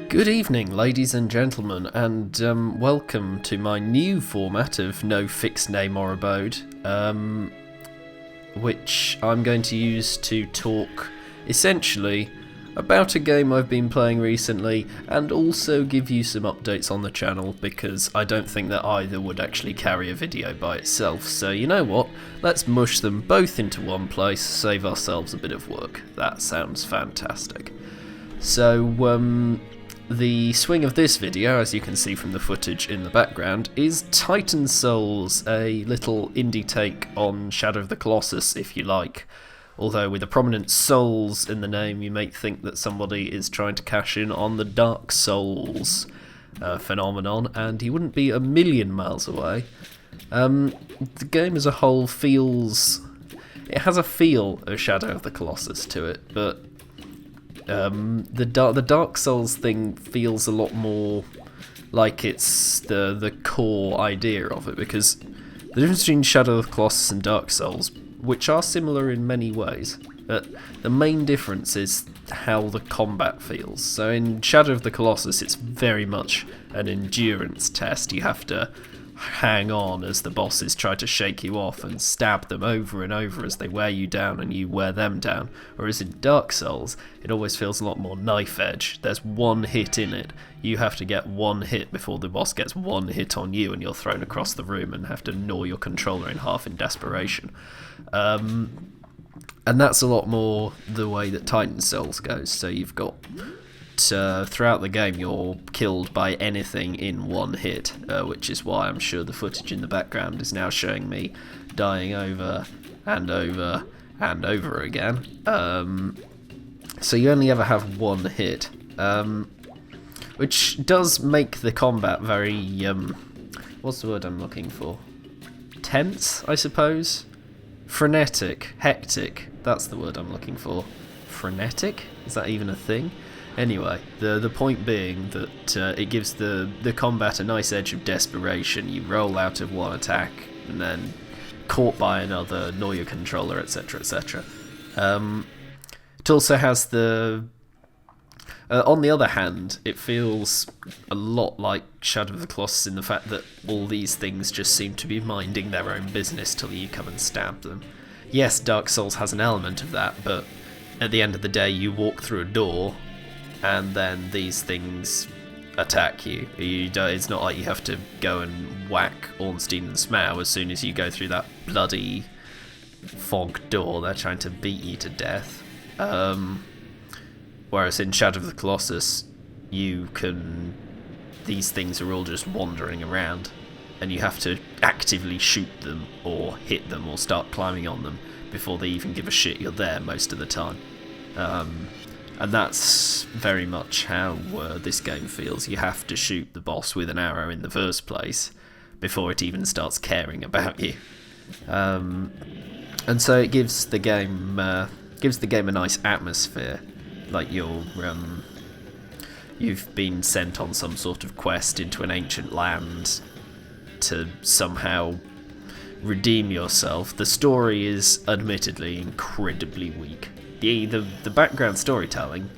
Good evening, ladies and gentlemen, and welcome to my new format of No Fixed Name or Abode, which I'm going to use to talk, essentially, about a game I've been playing recently, and also give you some updates on the channel, because I don't think that either would actually carry a video by itself. So you know what, let's mush them both into one place, save ourselves a bit of work. That sounds fantastic. So, the swing of this video, as you can see from the footage in the background, is Titan Souls, a little indie take on Shadow of the Colossus, if you like. Although with a prominent Souls in the name, you may think that somebody is trying to cash in on the Dark Souls phenomenon, and he wouldn't be a million miles away. The game as a whole feels... it has a feel of Shadow of the Colossus to it, but the Dark Souls thing feels a lot more like it's the core idea of it, because the difference between Shadow of the Colossus and Dark Souls, which are similar in many ways, but the main difference is how the combat feels. So in Shadow of the Colossus, it's very much an endurance test. You have to hang on as the bosses try to shake you off and stab them over and over as they wear you down and you wear them down. Whereas in Dark Souls, it always feels a lot more knife edge. There's one hit in it. You have to get one hit before the boss gets one hit on you, and you're thrown across the room and have to gnaw your controller in half in desperation. And that's a lot more the way that Titan Souls goes. So you've got throughout the game you're killed by anything in one hit, which is why I'm sure the footage in the background is now showing me dying over and over and over again. So you only ever have one hit, which does make the combat very, what's the word I'm looking for? Tense, I suppose? Frenetic, hectic, that's the word I'm looking for. Frenetic? Is that even a thing? Anyway, the point being that it gives the combat a nice edge of desperation. You roll out of one attack and then caught by another, gnaw your controller, etc, etc. It also has the... on the other hand, it feels a lot like Shadow of the Colossus in the fact that all these things just seem to be minding their own business till you come and stab them. Yes, Dark Souls has an element of that, but at the end of the day you walk through a door and then these things attack you. It's not like you have to go and whack Ornstein and Smough as soon as you go through that bloody fog door. They're trying to beat you to death. Whereas in Shadow of the Colossus, these things are all just wandering around, and you have to actively shoot them or hit them or start climbing on them before they even give a shit you're there most of the time. And that's very much how this game feels. You have to shoot the boss with an arrow in the first place before it even starts caring about you. And so it gives the game a nice atmosphere, like you've been sent on some sort of quest into an ancient land to somehow redeem yourself. The story is admittedly incredibly weak. The background storytelling,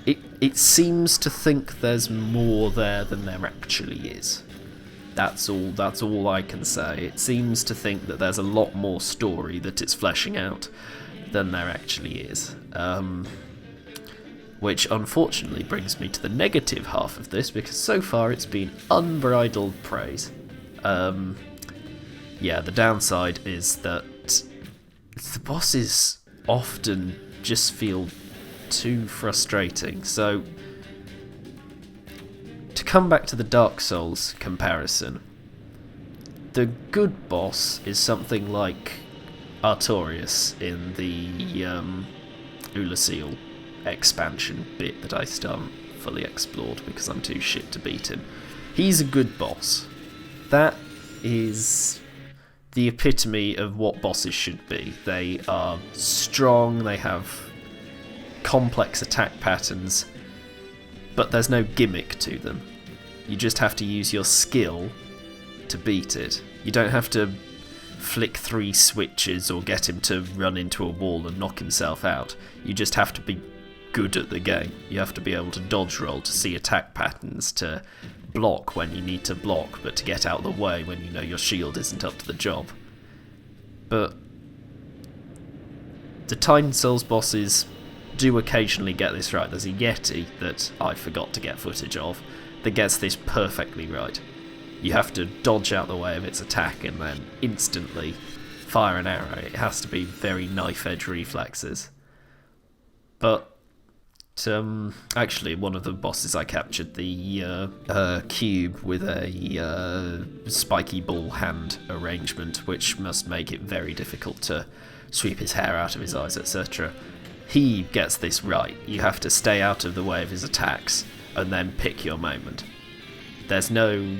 it seems to think there's more there than there actually is. That's all I can say. It seems to think that there's a lot more story that it's fleshing out than there actually is. Which unfortunately brings me to the negative half of this, because so far it's been unbridled praise. Yeah, the downside is that the bosses often just feel too frustrating. So, to come back to the Dark Souls comparison, the good boss is something like Artorias in the Ulasil expansion bit that I still haven't fully explored because I'm too shit to beat him. He's a good boss. That is the epitome of what bosses should be. They are strong, they have complex attack patterns, but there's no gimmick to them. You just have to use your skill to beat it. You don't have to flick 3 switches or get him to run into a wall and knock himself out. You just have to be good at the game. You have to be able to dodge roll, to see attack patterns, to block when you need to block, but to get out of the way when you know your shield isn't up to the job. But the Titan Souls bosses do occasionally get this right. There's a Yeti that I forgot to get footage of that gets this perfectly right. You have to dodge out the way of its attack and then instantly fire an arrow. It has to be very knife-edge reflexes. But actually, one of the bosses I captured, the cube with a spiky ball hand arrangement, which must make it very difficult to sweep his hair out of his eyes, etc. He gets this right. You have to stay out of the way of his attacks and then pick your moment. There's no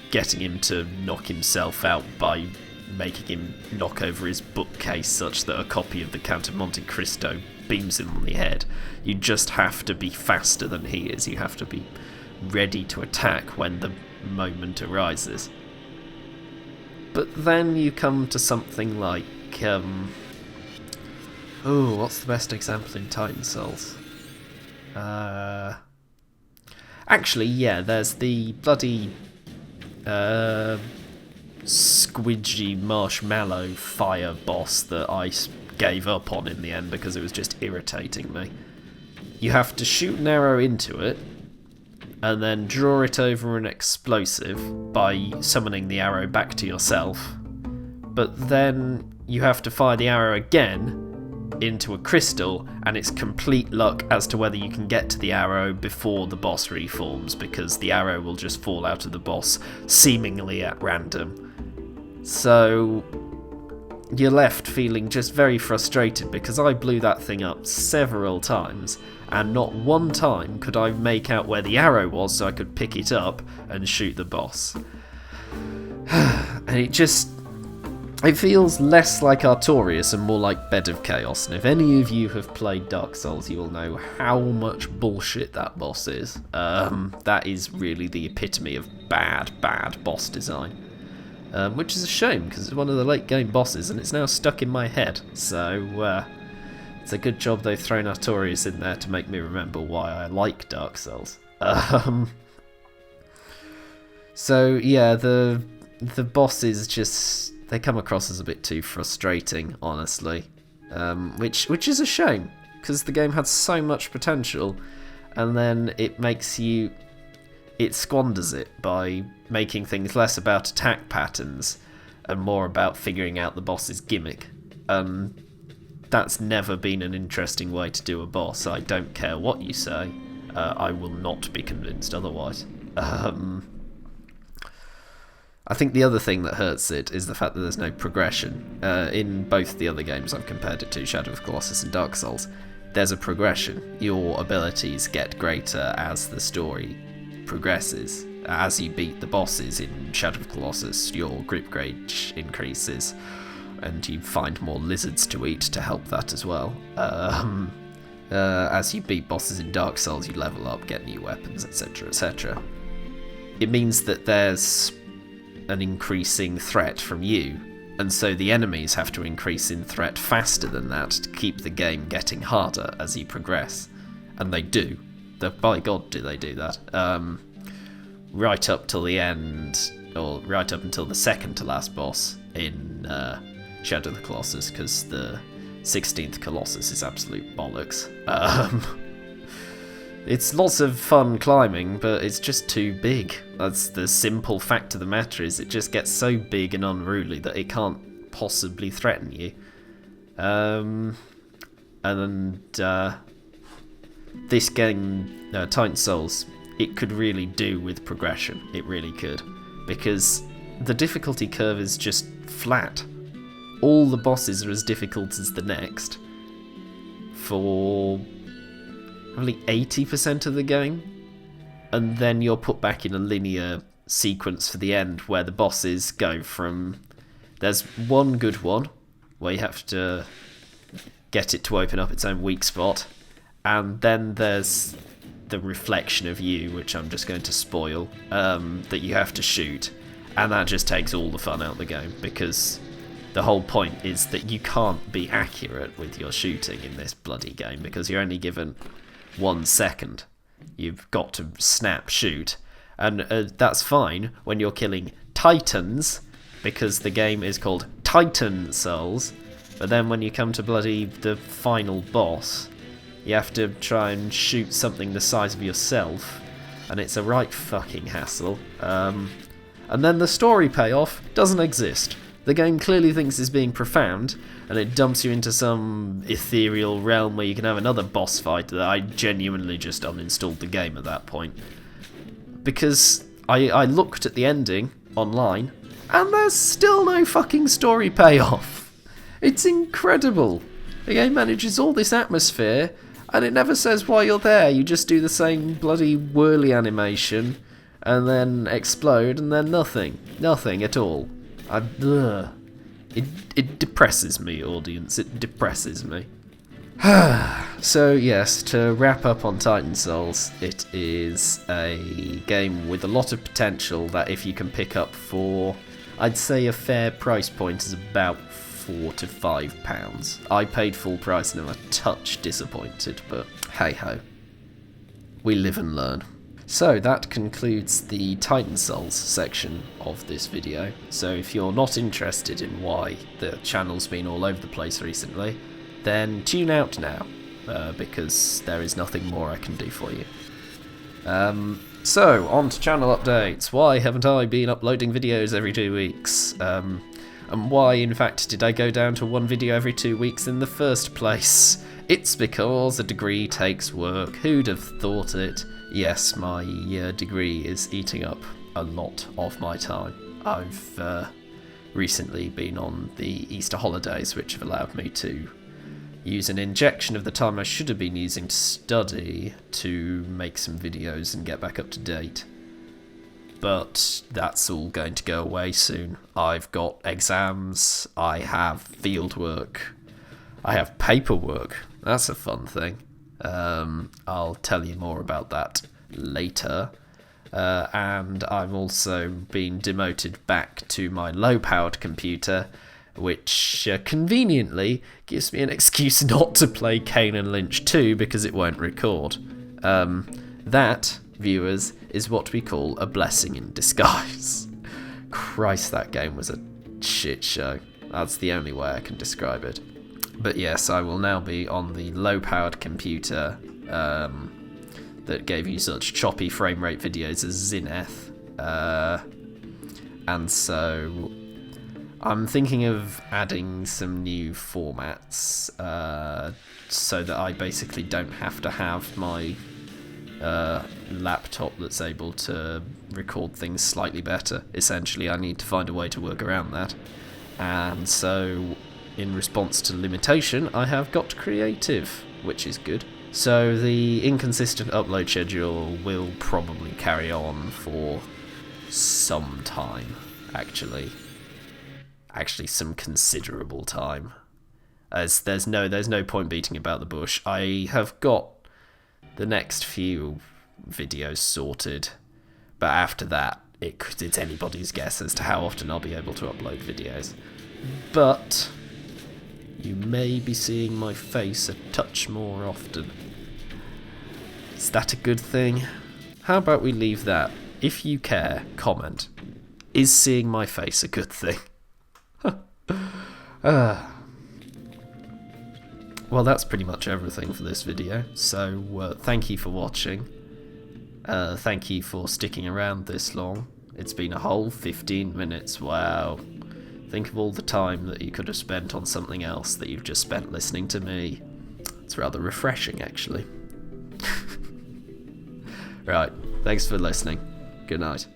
getting him to knock himself out by making him knock over his bookcase such that a copy of the Count of Monte Cristo beams him on the head. You just have to be faster than he is. You have to be ready to attack when the moment arises. But then you come to something like what's the best example in Titan Souls? Actually, yeah, there's the bloody squidgy marshmallow fire boss that I gave up on in the end because it was just irritating me. You have to shoot an arrow into it and then draw it over an explosive by summoning the arrow back to yourself, but then you have to fire the arrow again into a crystal, and it's complete luck as to whether you can get to the arrow before the boss reforms, because the arrow will just fall out of the boss seemingly at random. So you're left feeling just very frustrated, because I blew that thing up several times and not one time could I make out where the arrow was so I could pick it up and shoot the boss. And it feels less like Artorias and more like Bed of Chaos, and if any of you have played Dark Souls, you will know how much bullshit that boss is. That is really the epitome of bad boss design. Which is a shame, because it's one of the late game bosses, and it's now stuck in my head, so it's a good job they've thrown Artorias in there to make me remember why I like Dark Souls. So yeah, the bosses just... they come across as a bit too frustrating, honestly, which is a shame, because the game had so much potential, and then it squanders it by making things less about attack patterns and more about figuring out the boss's gimmick. That's never been an interesting way to do a boss. I don't care what you say, I will not be convinced otherwise. I think the other thing that hurts it is the fact that there's no progression. In both the other games I've compared it to, Shadow of the Colossus and Dark Souls, there's a progression. Your abilities get greater as the story progresses. As you beat the bosses in Shadow of the Colossus, your grip grade increases, and you find more lizards to eat to help that as well. As you beat bosses in Dark Souls, you level up, get new weapons, etc, etc. It means that there's an increasing threat from you, and so the enemies have to increase in threat faster than that to keep the game getting harder as you progress, and they do. By God, do they do that. Right up till the end, or right up until the second to last boss in Shadow of the Colossus, because the 16th Colossus is absolute bollocks. It's lots of fun climbing, but it's just too big. That's the simple fact of the matter, is it just gets so big and unruly that it can't possibly threaten you. This game, Titan Souls, it could really do with progression. It really could. Because the difficulty curve is just flat. All the bosses are as difficult as the next for probably 80% of the game, and then you're put back in a linear sequence for the end where the bosses go from... there's one good one where you have to get it to open up its own weak spot, and then there's the reflection of you, which I'm just going to spoil, that you have to shoot, and that just takes all the fun out of the game, because the whole point is that you can't be accurate with your shooting in this bloody game, because you're only given 1 second. You've got to snap shoot. And that's fine when you're killing titans, because the game is called Titan Souls. But then when you come to bloody the final boss, you have to try and shoot something the size of yourself, and it's a right fucking hassle. And then the story payoff doesn't exist. The game clearly thinks it's being profound, and it dumps you into some ethereal realm where you can have another boss fight that I genuinely just uninstalled the game at that point. Because I looked at the ending online, and there's still no fucking story payoff. It's incredible. The game manages all this atmosphere, and it never says why you're there. You just do the same bloody whirly animation, and then explode, and then nothing. Nothing at all. It depresses me, audience. It depresses me. So yes, to wrap up on Titan Souls, it is a game with a lot of potential that if you can pick up for, I'd say a fair price point is about £4 to £5. I paid full price and I'm a touch disappointed, but hey ho. We live and learn. So that concludes the Titan Souls section of this video. So if you're not interested in why the channel's been all over the place recently, then tune out now, because there is nothing more I can do for you. So, on to channel updates. Why haven't I been uploading videos every 2 weeks? And why, in fact, did I go down to 1 video every 2 weeks in the first place? It's because a degree takes work. Who'd have thought it? Yes, my degree is eating up a lot of my time. I've recently been on the Easter holidays, which have allowed me to use an injection of the time I should have been using to study to make some videos and get back up to date. But that's all going to go away soon. I've got exams, I have fieldwork, I have paperwork. That's a fun thing. I'll tell you more about that later. And I've also been demoted back to my low-powered computer, which conveniently gives me an excuse not to play Kane and Lynch 2 because it won't record. That, viewers, is what we call a blessing in disguise. Christ, that game was a shit show. That's the only way I can describe it. But yes, I will now be on the low-powered computer that gave you such choppy frame rate videos as Zenith. And so I'm thinking of adding some new formats so that I basically don't have to have my laptop that's able to record things slightly better. Essentially, I need to find a way to work around that. And so, in response to limitation, I have got creative, which is good. So the inconsistent upload schedule will probably carry on for some time, actually some considerable time, as there's no point beating about the bush. I have got the next few videos sorted, but after that it's anybody's guess as to how often I'll be able to upload videos. But you may be seeing my face a touch more often. Is that a good thing? How about we leave that? If you care, comment. Is seeing my face a good thing? Well, that's pretty much everything for this video, so thank you for watching. Thank you for sticking around this long. It's been a whole 15 minutes, wow. Think of all the time that you could have spent on something else that you've just spent listening to me. It's rather refreshing, actually. Right, thanks for listening. Good night.